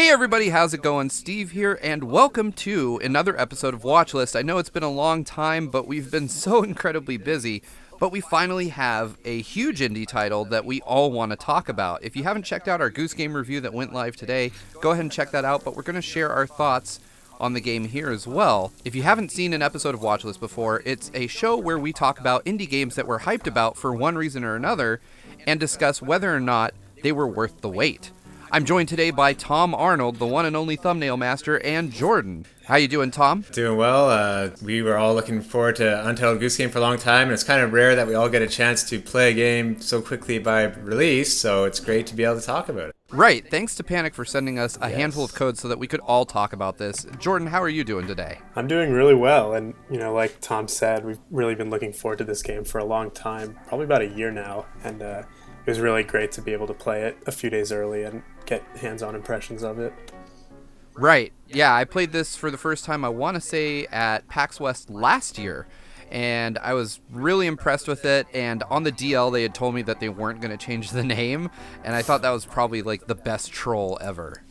Hey everybody, how's it going? Steve here, and welcome to another episode of Watchlist. I know it's been a long time, but we've been so incredibly busy, but we finally have a huge indie title that we all want to talk about. If you haven't checked out our Goose Game review that went live today, go ahead and check that out, but we're going to share our thoughts on the game here as well. If you haven't seen an episode of Watchlist before, it's a show where we talk about indie games that we're hyped about for one reason or another, and discuss whether or not they were worth the wait. I'm joined today by Tom Arnold, the one and only thumbnail master, and Jordan. How you doing, Tom? Doing well. We were all looking forward to Untitled Goose Game for a long time, and it's kind of rare that we all get a chance to play a game so quickly by release, so it's great to be able to talk about it. Right. Thanks to Panic for sending us a handful of codes so that we could all talk about this. Jordan, how are you doing today? I'm doing really well, and like Tom said, we've really been looking forward to this game for a long time, probably about a year now, and it was really great to be able to play it a few days early and get hands-on impressions of it. Right. Yeah, I played this for the first time, I want to say, at PAX West last year, and I was really impressed with it, and on the DL they had told me that they weren't going to change the name, and I thought that was probably like the best troll ever.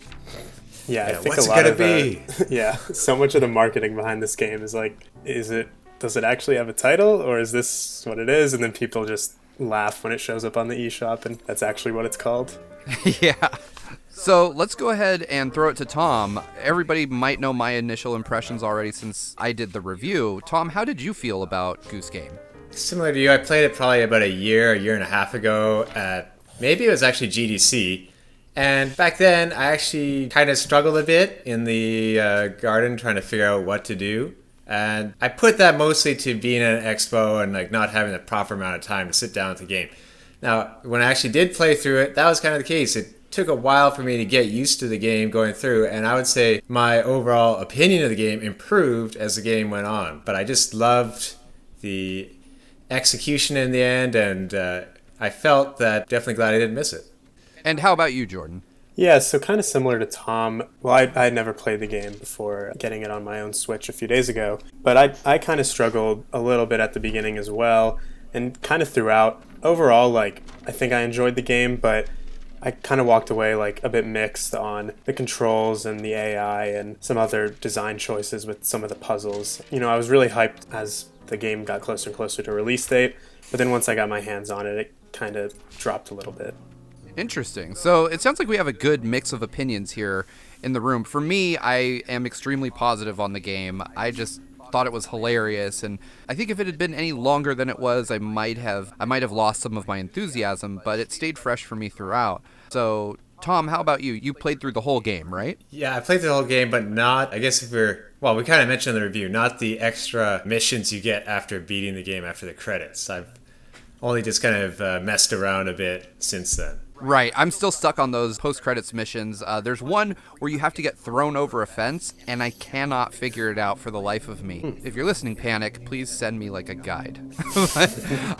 Yeah, I think what's a lot it gonna be? Yeah, so much of the marketing behind this game is like, does it actually have a title, or is this what it is? And then people just laugh when it shows up on the eShop, and that's actually what it's called. Yeah. So let's go ahead and throw it to Tom. Everybody might know my initial impressions already since I did the review. Tom, how did you feel about Goose Game? Similar to you, I played it probably about a year and a half ago at, maybe it was actually GDC. And back then, I actually kind of struggled a bit in the garden trying to figure out what to do. And I put that mostly to being at an expo and like not having the proper amount of time to sit down with the game. Now, when I actually did play through it, that was kind of the case. It took a while for me to get used to the game going through, and I would say my overall opinion of the game improved as the game went on. But I just loved the execution in the end, and I felt that definitely glad I didn't miss it. And how about you, Jordan? Yeah, so kind of similar to Tom. Well, I had never played the game before getting it on my own Switch a few days ago, but I kind of struggled a little bit at the beginning as well, and kind of throughout. Overall, like, I think I enjoyed the game, but I kind of walked away like a bit mixed on the controls and the AI and some other design choices with some of the puzzles. I was really hyped as the game got closer and closer to release date, but then once I got my hands on it, it kind of dropped a little bit. Interesting. So it sounds like we have a good mix of opinions here in the room. For me, I am extremely positive on the game. I just thought it was hilarious, and I think if it had been any longer than it was, I might have lost some of my enthusiasm, but it stayed fresh for me throughout. So Tom, how about you? You played through the whole game, right? Yeah, I played the whole game, but not, I guess we kind of mentioned in the review, not the extra missions you get after beating the game after the credits. I've only just kind of messed around a bit since then. Right. I'm still stuck on those post-credits missions. There's one where you have to get thrown over a fence, and I cannot figure it out for the life of me. If you're listening, Panic, please send me like a guide.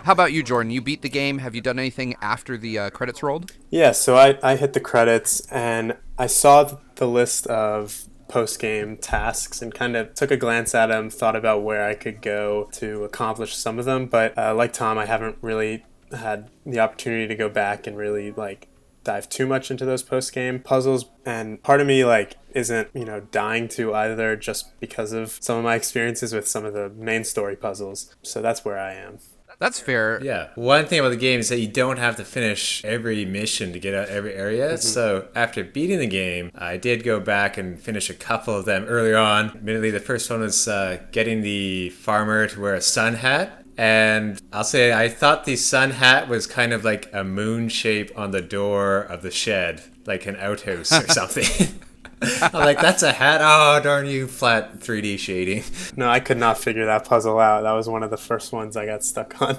How about you, Jordan? You beat the game. Have you done anything after the credits rolled? Yeah, so I hit the credits, and I saw the list of post-game tasks and kind of took a glance at them, thought about where I could go to accomplish some of them. But like Tom, I haven't really had the opportunity to go back and really like dive too much into those post-game puzzles, and part of me like isn't dying to either, just because of some of my experiences with some of the main story puzzles. So that's where I am. That's fair. Yeah. One thing about the game is that you don't have to finish every mission to get out every area. Mm-hmm. So after beating the game, I did go back and finish a couple of them earlier on. Admittedly, the first one was getting the farmer to wear a sun hat. And I'll say I thought the sun hat was kind of like a moon shape on the door of the shed, like an outhouse or something. I'm like, that's a hat? Oh, darn you, flat 3D shading. No, I could not figure that puzzle out. That was one of the first ones I got stuck on.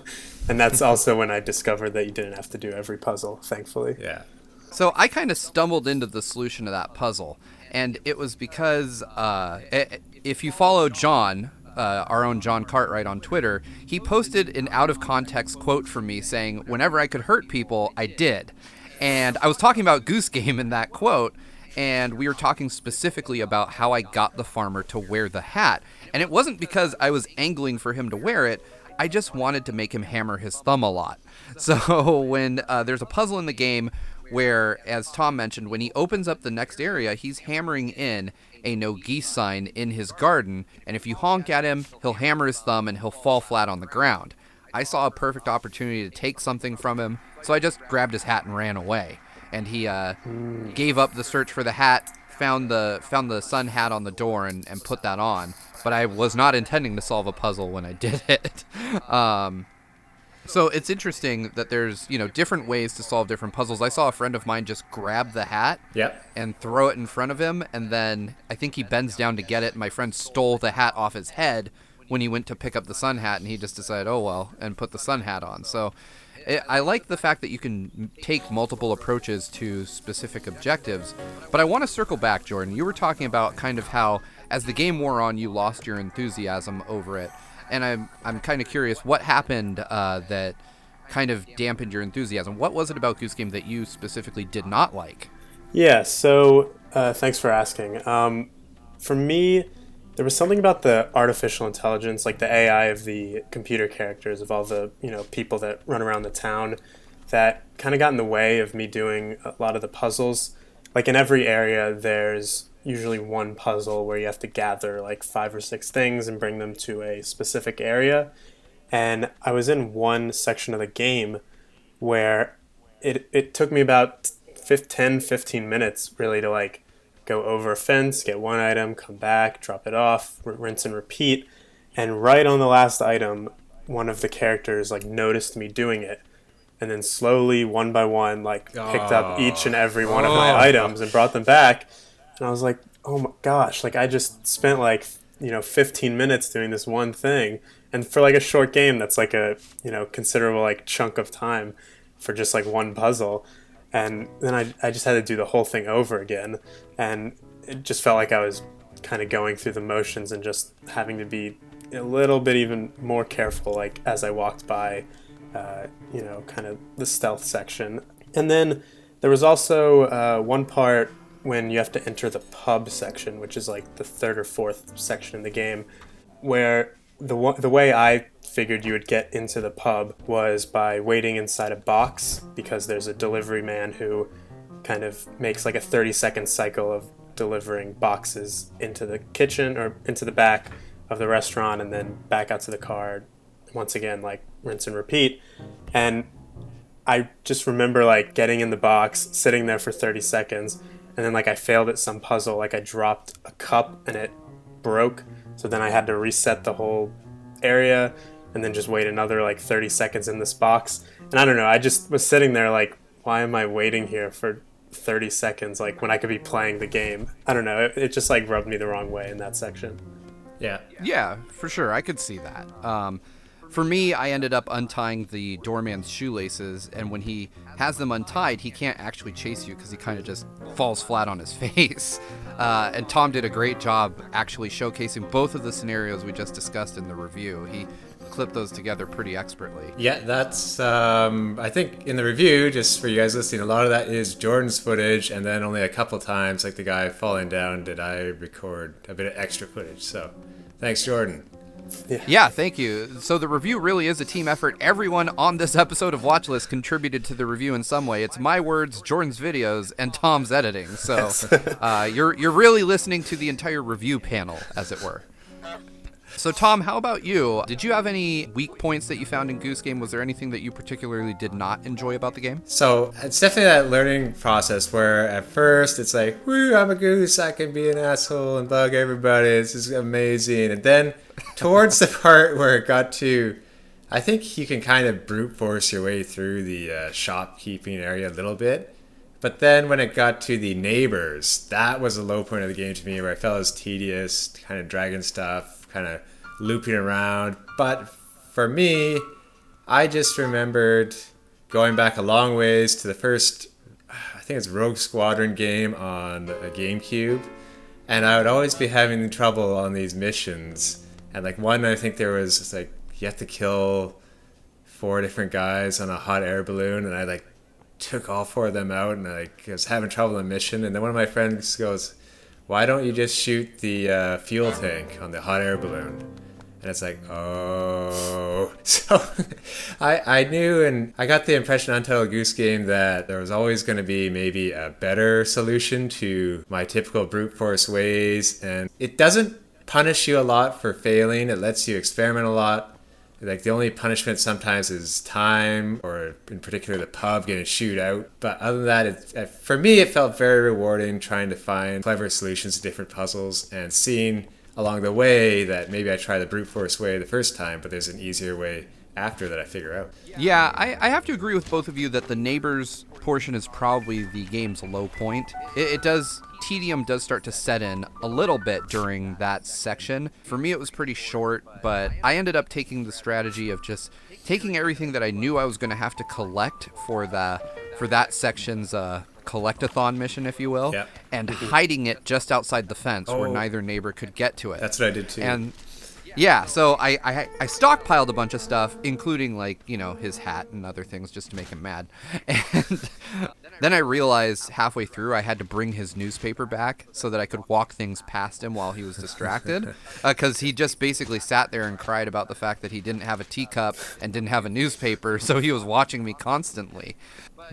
And that's also when I discovered that you didn't have to do every puzzle, thankfully. Yeah. So I kind of stumbled into the solution to that puzzle. And it was because if you follow John, our own John Cartwright on Twitter, he posted an out-of-context quote from me saying, whenever I could hurt people, I did. And I was talking about Goose Game in that quote, and we were talking specifically about how I got the farmer to wear the hat. And it wasn't because I was angling for him to wear it. I just wanted to make him hammer his thumb a lot. So when there's a puzzle in the game where, as Tom mentioned, when he opens up the next area, he's hammering in a no geese sign in his garden, and if you honk at him, he'll hammer his thumb and he'll fall flat on the ground. I saw a perfect opportunity to take something from him, so I just grabbed his hat and ran away. And he gave up the search for the hat, found the sun hat on the door, and put that on. But I was not intending to solve a puzzle when I did it. So it's interesting that there's, different ways to solve different puzzles. I saw a friend of mine just grab the hat and throw it in front of him, and then I think he bends down to get it, and my friend stole the hat off his head when he went to pick up the sun hat, and he just decided, oh well, and put the sun hat on. So I like the fact that you can take multiple approaches to specific objectives, but I want to circle back, Jordan. You were talking about kind of how, as the game wore on, you lost your enthusiasm over it. And I'm kind of curious, what happened that kind of dampened your enthusiasm? What was it about Goose Game that you specifically did not like? Yeah, so thanks for asking. For me, there was something about the artificial intelligence, like the AI of the computer characters, of all the people that run around the town, that kind of got in the way of me doing a lot of the puzzles. Like in every area, there's usually one puzzle where you have to gather like 5 or 6 things and bring them to a specific area. And I was in one section of the game where it took me about 10-15 minutes really to like go over a fence, get one item, come back, drop it off, rinse and repeat. And right on the last item, one of the characters like noticed me doing it, and then slowly, one by one, like picked up each and every one of my items and brought them back. And I was like, oh my gosh, like I just spent like, 15 minutes doing this one thing. And for like a short game, that's like a, considerable like chunk of time for just like one puzzle. And then I just had to do the whole thing over again. And it just felt like I was kind of going through the motions and just having to be a little bit even more careful, like as I walked by, kind of the stealth section. And then there was also one part when you have to enter the pub section, which is like the 3rd or 4th section in the game, where the way I figured you would get into the pub was by waiting inside a box, because there's a delivery man who kind of makes like a 30-second cycle of delivering boxes into the kitchen or into the back of the restaurant and then back out to the car, once again, like rinse and repeat. And I just remember like getting in the box, sitting there for 30 seconds, and then like I failed at some puzzle, like I dropped a cup and it broke, so then I had to reset the whole area and then just wait another like 30 seconds in this box. And I don't know, I just was sitting there like, why am I waiting here for 30 seconds, like when I could be playing the game? I don't know, it just like rubbed me the wrong way in that section. Yeah, for sure, I could see that. For me, I ended up untying the doorman's shoelaces, and when he has them untied, he can't actually chase you because he kind of just falls flat on his face. And Tom did a great job actually showcasing both of the scenarios we just discussed in the review. He clipped those together pretty expertly. Yeah, that's, I think in the review, just for you guys listening, a lot of that is Jordan's footage, and then only a couple times, like the guy falling down, did I record a bit of extra footage. So thanks, Jordan. Yeah, thank you. So the review really is a team effort. Everyone on this episode of Watchlist contributed to the review in some way. It's my words, Jordan's videos, and Tom's editing. So you're really listening to the entire review panel, as it were. So Tom, how about you? Did you have any weak points that you found in Goose Game? Was there anything that you particularly did not enjoy about the game? So it's definitely that learning process where at first it's like, woo, I'm a goose, I can be an asshole and bug everybody, this is amazing. And then towards the part where it got to, I think you can kind of brute force your way through the shopkeeping area a little bit. But then when it got to the neighbors, that was a low point of the game to me, where I felt it was tedious, kind of dragging stuff, kind of looping around. But for me, I just remembered going back a long ways to the first, I think it's Rogue Squadron game on a GameCube, and I would always be having trouble on these missions. And like one, I think there was, it's like you have to kill 4 different guys on a hot air balloon, and I like took all 4 of them out, and I was having trouble on the mission. And then one of my friends goes, why don't you just shoot the fuel tank on the hot air balloon? And it's like, oh. So I knew, and I got the impression on Untitled Goose Game that there was always going to be maybe a better solution to my typical brute force ways. And it doesn't punish you a lot for failing. It lets you experiment a lot. Like, the only punishment sometimes is time, or in particular the pub getting shoot out. But other than that, for me, it felt very rewarding trying to find clever solutions to different puzzles and seeing along the way that maybe I try the brute force way the first time, but there's an easier way after that I figure out. Yeah, I have to agree with both of you that the neighbors portion is probably the game's low point. Tedium does start to set in a little bit during that section. For me, it was pretty short, but I ended up taking the strategy of just taking everything that I knew I was going to have to collect for that section's collectathon mission, if you will, Yep. and hiding it just outside the fence where neither neighbor could get to it. That's what I did too. And yeah, so I stockpiled a bunch of stuff, including, like, you know, his hat and other things just to make him mad. And then I realized halfway through I had to bring his newspaper back so that I could walk things past him while he was distracted. Because he just basically sat there and cried about the fact that he didn't have a teacup and didn't have a newspaper, so he was watching me constantly.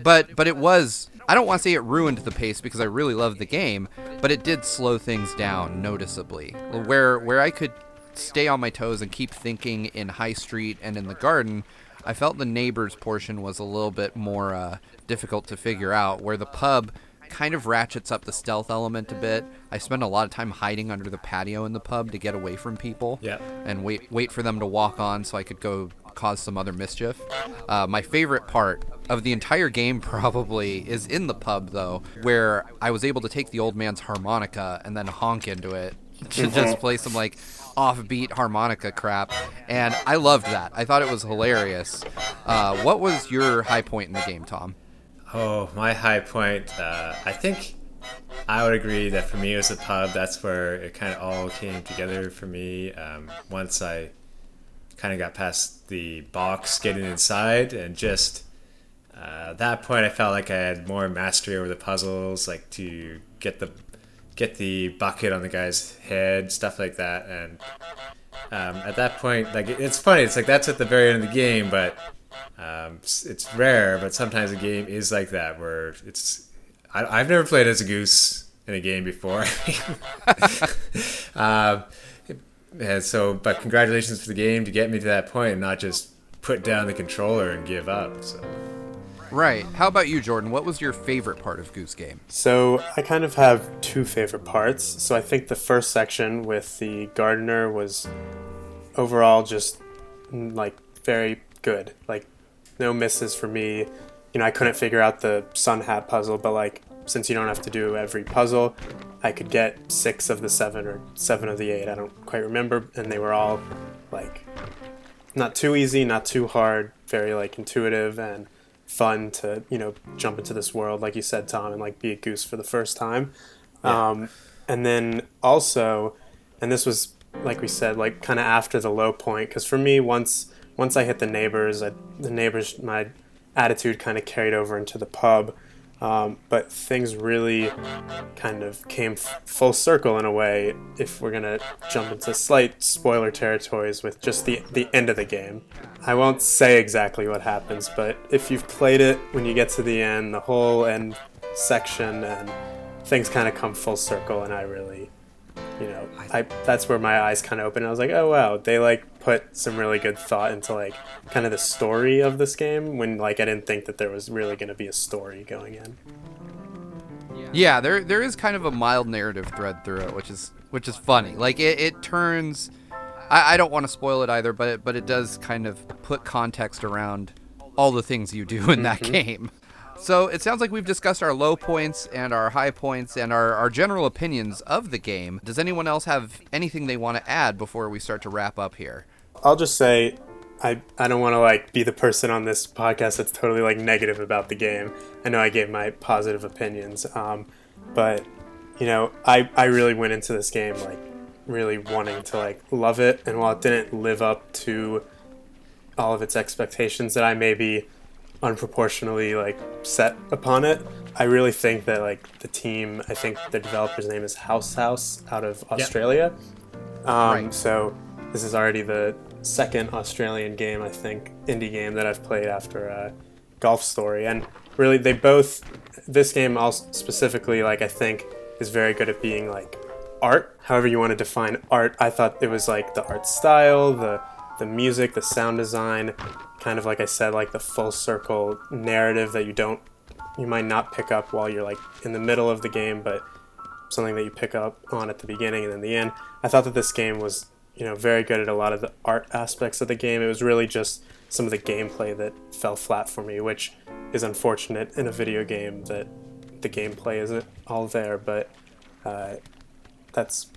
But it was, I don't want to say it ruined the pace because I really loved the game, but it did slow things down noticeably. Where I could stay on my toes and keep thinking in High Street and in the garden, I felt the neighbors portion was a little bit more difficult to figure out, where the pub kind of ratchets up the stealth element a bit. I spent a lot of time hiding under the patio in the pub to get away from people and wait for them to walk on so I could go cause some other mischief. My favorite part of the entire game probably is in the pub, though, where I was able to take the old man's harmonica and then honk into it to just play some, like, offbeat harmonica crap, and I loved that. I thought it was hilarious. What was your high point in the game, Tom? Oh, my high point, I think I would agree that for me it was the pub. That's where it kind of all came together for me. Once I kind of got past the box, getting inside, and just at that point I felt like I had more mastery over the puzzles, like to get the bucket on the guy's head, stuff like that. And at that point, like, it's funny, it's like that's at the very end of the game, but it's rare, but sometimes a game is like that, where I've never played as a goose in a game before. And so, but congratulations for the game to get me to that point and not just put down the controller and give up. So. Right. How about you, Jordan? What was your favorite part of Goose Game? So I kind of have two favorite parts. So I think the first section with the gardener was overall just, like, very good. Like, no misses for me. You know, I couldn't figure out the sun hat puzzle, but, like, since you don't have to do every puzzle, I could get 6 of the 7 or 7 of the 8. I don't quite remember. And they were all, like, not too easy, not too hard, very, like, intuitive and fun to, you know, jump into this world, like you said, Tom, and, like, be a goose for the first time. Yeah. And then also, and this was, like we said, like, kind of after the low point, because for me, once I hit the neighbors, my attitude kind of carried over into the pub. But things really kind of came full circle in a way, if we're going to jump into slight spoiler territories with just the end of the game. I won't say exactly what happens, but if you've played it, when you get to the end, the whole end section, and things kind of come full circle, and I really, you know, that's where my eyes kind of opened. I was like, oh wow, they, like, put some really good thought into, like, kind of the story of this game, when, like, I didn't think that there was really going to be a story going in. Yeah, there is kind of a mild narrative thread through it, which is funny. Like, it turns, I don't want to spoil it either, but it does kind of put context around all the things you do in that game. So it sounds like we've discussed our low points and our high points and our general opinions of the game. Does anyone else have anything they want to add before we start to wrap up here? I'll just say, I don't want to, like, be the person on this podcast that's totally, like, negative about the game. I know I gave my positive opinions, but, you know, I really went into this game, like, really wanting to, like, love it. And while it didn't live up to all of its expectations that I maybe unproportionally, like, set upon it, I really think that, like, the team, I think the developer's name is House out of Australia. Right. So This is already the second Australian game, I think, indie game that I've played after Golf Story. And really, this game also specifically, like, I think is very good at being like art, however you want to define art. I thought it was like the art style, the music, the sound design, kind of like I said, like the full circle narrative that you might not pick up while you're like in the middle of the game, but something that you pick up on at the beginning and then the end. I thought that this game was, very good at a lot of the art aspects of the game. It was really just some of the gameplay that fell flat for me, which is unfortunate in a video game that the gameplay isn't all there, but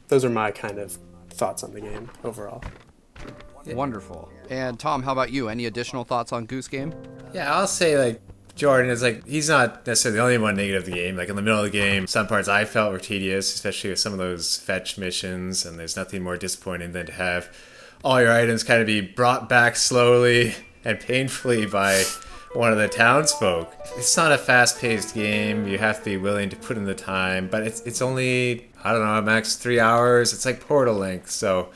those are my kind of thoughts on the game overall. Wonderful. And Tom, how about you? Any additional thoughts on Goose Game? Yeah, I'll say, like, Jordan is like, he's not necessarily the only one negative of the game. Like, in the middle of the game, some parts I felt were tedious, especially with some of those fetch missions, and there's nothing more disappointing than to have all your items kind of be brought back slowly and painfully by one of the townsfolk. It's not a fast-paced game. You have to be willing to put in the time, but it's only, I don't know, max 3 hours. It's like Portal length, so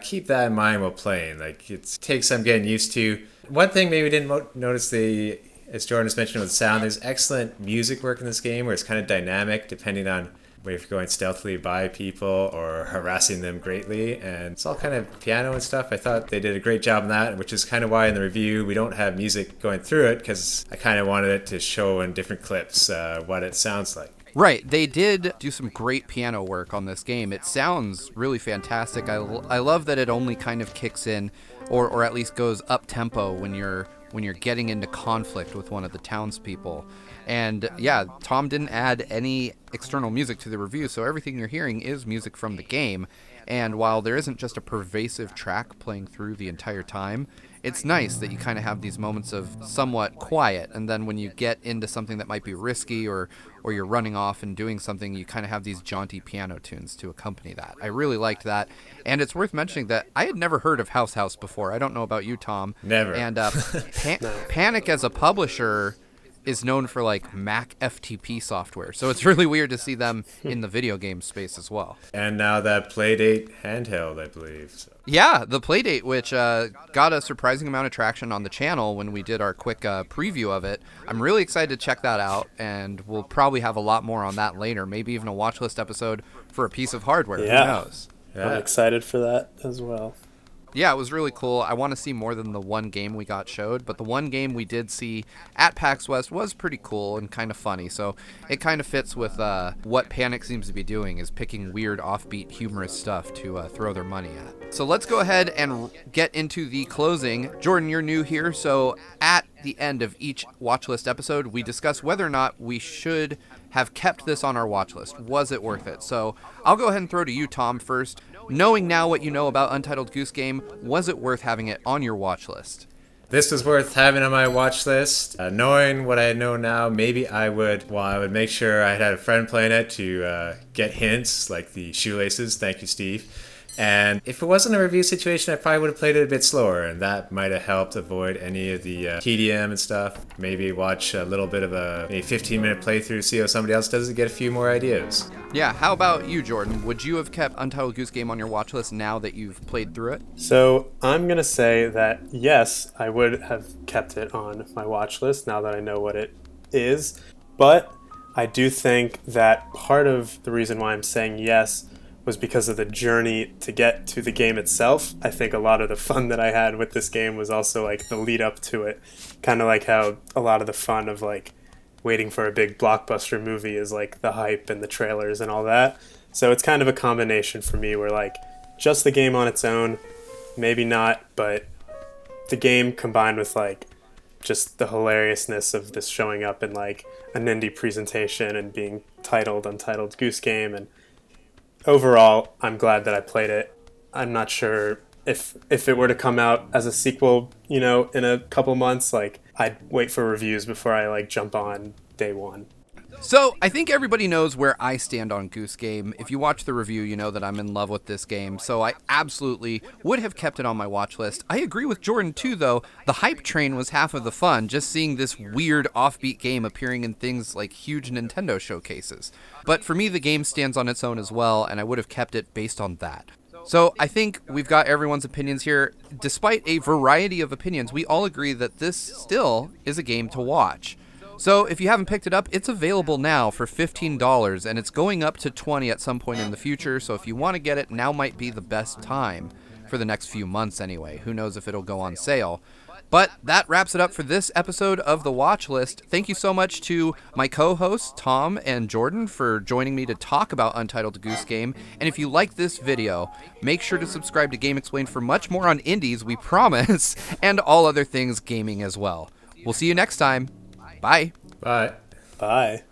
keep that in mind while playing. Like, it takes some getting used to. One thing maybe we didn't notice, as Jordan has mentioned with sound, there's excellent music work in this game where it's kind of dynamic depending on whether you're going stealthily by people or harassing them greatly, and it's all kind of piano and stuff. I thought they did a great job on that, which is kind of why in the review we don't have music going through it, because I kind of wanted it to show in different clips what it sounds like. Right, they did do some great piano work on this game. It sounds really fantastic. I love that it only kind of kicks in, or at least goes up tempo when you're getting into conflict with one of the townspeople. And yeah, Tom didn't add any external music to the review, so everything you're hearing is music from the game. And while there isn't just a pervasive track playing through the entire time, it's nice that you kind of have these moments of somewhat quiet, and then when you get into something that might be risky or you're running off and doing something, you kind of have these jaunty piano tunes to accompany that. I really liked that, and it's worth mentioning that I had never heard of House House before. I don't know about you, Tom. Never. And Panic as a publisher is known for like Mac FTP software, so it's really weird to see them in the video game space as well. And now that Playdate handheld, I believe. So. Yeah, the Playdate, which got a surprising amount of traction on the channel when we did our quick preview of it. I'm really excited to check that out, and we'll probably have a lot more on that later, maybe even a Watchlist episode for a piece of hardware. Yeah. Who knows? Yeah. I'm excited for that as well. Yeah, it was really cool. I want to see more than the one game we got showed, but the one game we did see at PAX West was pretty cool and kind of funny, so it kind of fits with what Panic seems to be doing, is picking weird, offbeat, humorous stuff to throw their money at. So let's go ahead and get into the closing. Jordan, you're new here, so at the end of each Watchlist episode, we discuss whether or not we should have kept this on our watch list. Was it worth it? So I'll go ahead and throw to you, Tom, first. Knowing now what you know about Untitled Goose Game, was it worth having it on your watch list? This was worth having on my watch list. Knowing what I know now, maybe I would make sure I had a friend playing it to get hints, like the shoelaces. Thank you, Steve. And if it wasn't a review situation, I probably would have played it a bit slower, and that might have helped avoid any of the TDM and stuff. Maybe watch a little bit of a 15-minute playthrough, see how somebody else does it, get a few more ideas. Yeah, how about you, Jordan? Would you have kept Untitled Goose Game on your watch list now that you've played through it? So I'm going to say that yes, I would have kept it on my watch list now that I know what it is. But I do think that part of the reason why I'm saying yes was because of the journey to get to the game itself. I think a lot of the fun that I had with this game was also like the lead up to it. Kind of like how a lot of the fun of like waiting for a big blockbuster movie is like the hype and the trailers and all that. So it's kind of a combination for me where like just the game on its own, maybe not, but the game combined with like just the hilariousness of this showing up in like an indie presentation and being titled Untitled Goose Game, and overall, I'm glad that I played it. I'm not sure if it were to come out as a sequel, in a couple months, like I'd wait for reviews before I like jump on day one. So I think everybody knows where I stand on Goose Game. If you watch the review, you know that I'm in love with this game, so I absolutely would have kept it on my watch list. I agree with Jordan too, though. The hype train was half of the fun, just seeing this weird offbeat game appearing in things like huge Nintendo showcases. But for me, the game stands on its own as well, and I would have kept it based on that. So I think we've got everyone's opinions here. Despite a variety of opinions, we all agree that this still is a game to watch. So if you haven't picked it up, it's available now for $15, and it's going up to $20 at some point in the future. So if you want to get it, now might be the best time for the next few months anyway. Who knows if it'll go on sale. But that wraps it up for this episode of The Watch List. Thank you so much to my co-hosts, Tom and Jordan, for joining me to talk about Untitled Goose Game. And if you like this video, make sure to subscribe to Game Explained for much more on indies, we promise, and all other things gaming as well. We'll see you next time. Bye. Bye. Bye.